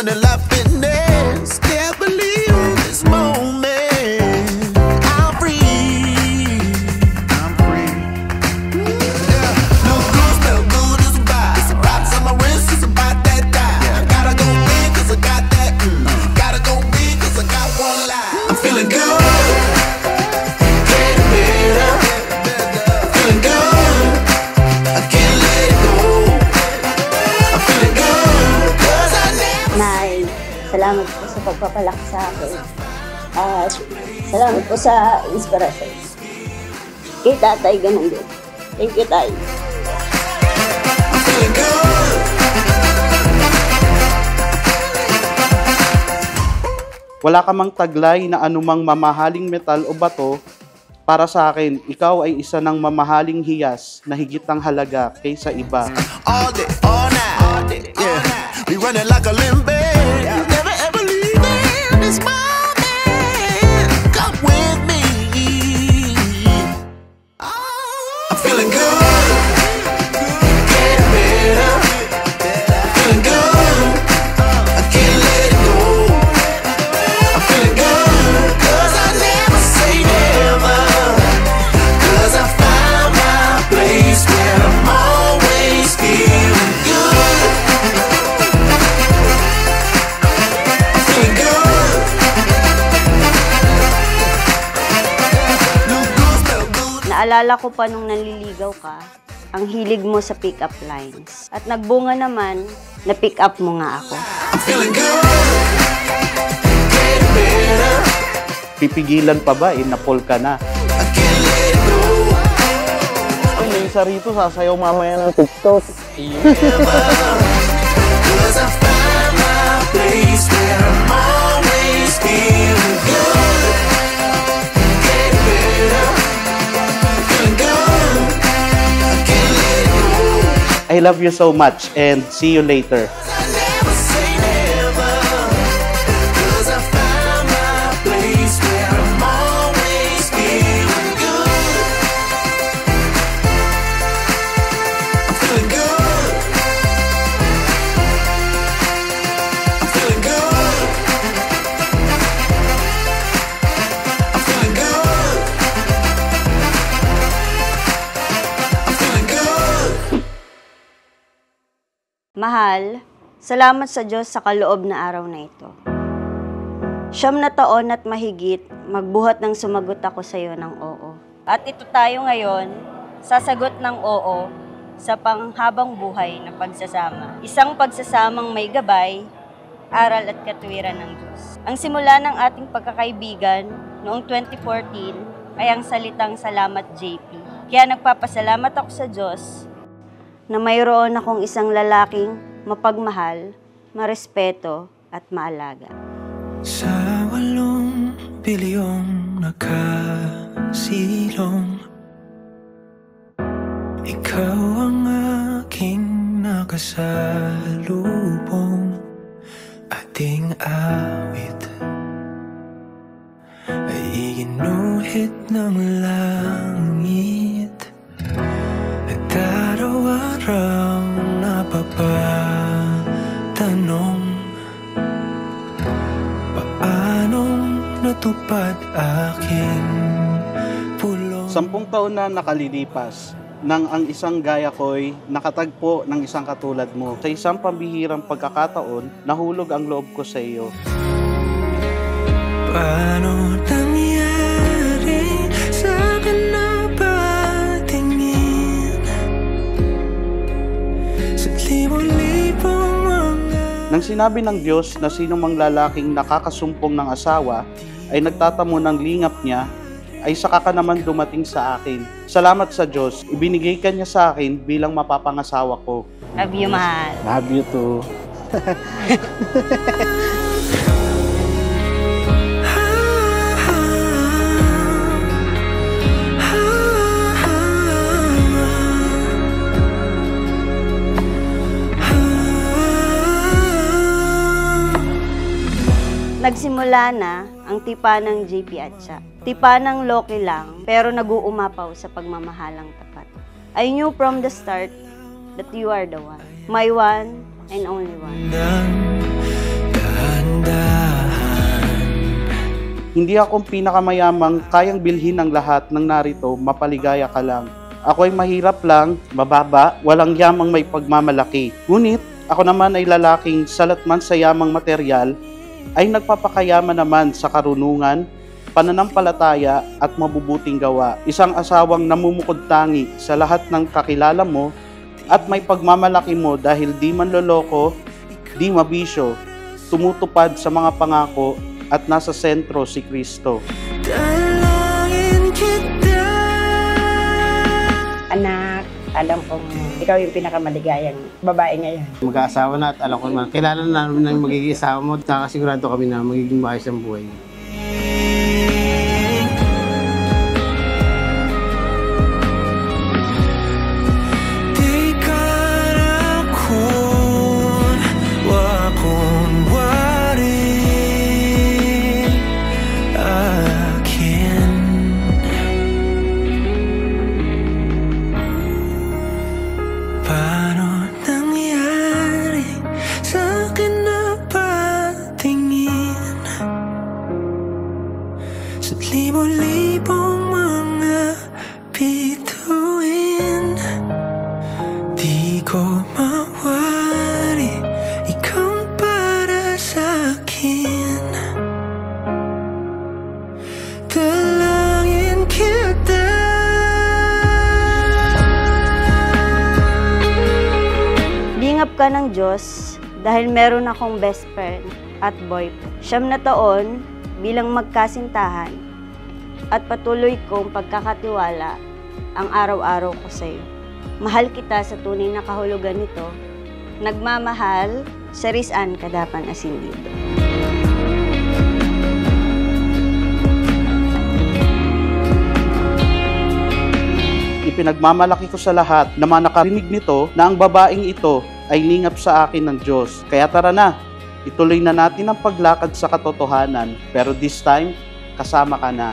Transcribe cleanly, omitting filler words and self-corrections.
running like fitness. Can't believe in this moment. I'm free. I'm free. Yeah. Look good, smell good, it's a vibe. It's a rocks on my wrist, it's about that time. I gotta go big, cause I got that. Gotta go big, cause I got one life. I'm feeling good. Getting better. Feeling good. I can't let it go. I'm feeling good. Cause I never. Nay, salamat po sa pagpapalaki sa akin. At salamat po sa inspirasyon. Kay tatay, ganun din. Thank you, tay. I'm feeling good. Wala ka mang taglay na anumang mamahaling metal o bato. Para sa akin, ikaw ay isa ng mamahaling hiyas na higit ng halaga kaysa iba. All day, all night, all day, yeah. We running like a limb band. Never ever leaving this moment. Come with me. I'm feeling good. Getting better. Feeling good. I can't let it go. I'm feeling good. Cause I never say never. Cause I found my place where I'm always feeling good. I'm feeling good. Look good, smell good. Naalala ko pa nung nanliligaw ka, ang hilig mo sa pick-up lines. At nagbunga naman, na pick up mo nga ako. I'm feeling good. Getting better. Pipigilan pa ba? Napol ka na. I can't let it go. Ay, may isa rito, sasayaw mamaya ng TikTok. Cause I found my place where I'm always feeling good. Getting better. Feeling good. I can't let it go. I love you so much and see you later. I never say never. Cause I found my place where I'm always feeling good. I'm feeling good. I'm feeling good. I'm feeling good. I'm feeling good. Mahal, salamat sa Diyos sa kaloob na araw na ito. 9 na taon at mahigit, magbuhat ng sumagot ako sa iyo ng oo. At ito tayo ngayon, sasagot ng oo sa panghabang buhay na pagsasama. Isang pagsasamang may gabay, aral at katwiran ng Diyos. Ang simula ng ating pagkakaibigan noong 2014 ay ang salitang salamat JP. Kaya nagpapasalamat ako sa Diyos na mayroon akong isang lalaking mapagmahal, marespeto at maalaga. Sa 8 bilyong nakasilong, ikaw ang aking nakasalubong. Ating awit ay inuhit ng langit at araw-araw napapatanong paanong natupad aking pulong. 10 taon na nakalilipas nang ang isang gaya ko'y nakatagpo ng isang katulad mo. Sa isang pambihirang pagkakataon, nahulog ang loob ko sa iyo. Paano nangyari sa akin na patingin sa libo-libong mga... Nang sinabi ng Diyos na sino mang lalaking nakakasumpong ng asawa ay nagtatamo ng lingap niya, ay saka ka naman dumating sa akin. Salamat sa Diyos, ibinigay ka niya sa akin bilang mapapangasawa ko. Love you, mahal. Love you too. Nagsimula na ang tipa ng JP Atcha. Tipa ng Loki lang, pero nag-uumapaw sa pagmamahalang tapat. I knew from the start that you are the one. My one and only one. Hindi akong pinakamayamang kayang bilhin ng lahat ng narito, mapaligaya ka lang. Ako ay mahirap lang, mababa, walang yamang may pagmamalaki. Ngunit ako naman ay lalaking salat man sa yamang material, ay nagpapakayaman naman sa karunungan, pananampalataya at mabubuting gawa. Isang asawang namumukod tangi sa lahat ng kakilala mo at may pagmamalaki mo dahil di manloloko, di mabisyo, tumutupad sa mga pangako at nasa sentro si Kristo. Dalangin kita. Anak, alam kong ikaw yung pinakamaligayang babae ngayon. Mag-aasawa na at alam ko naman, kailangan namin ng magiging asawa mo at nakasigurado kami na magiging maayos ang buhay niyo. Di ka rakun, wakun warin akin. Paano nangyari sa akin na patingin sa libo-libong mga bituin? Di ko mawari, ikaw para sa'kin. Dalangin kita. Lingap ka ng Diyos dahil meron akong best friend at boyfriend. 9 na taon bilang magkasintahan at patuloy kong pagkakatiwala ang araw-araw ko sa iyo. Mahal kita sa tunay na kahulugan nito. Nagmamahal, Charis Ann Cadapan Asindido. Ipinagmamalaki ko sa lahat na nakarinig nito na ang babaeng ito ay lingap sa akin ng Diyos. Kaya tara na, ituloy na natin ang paglakad sa katotohanan. Pero this time, kasama ka na.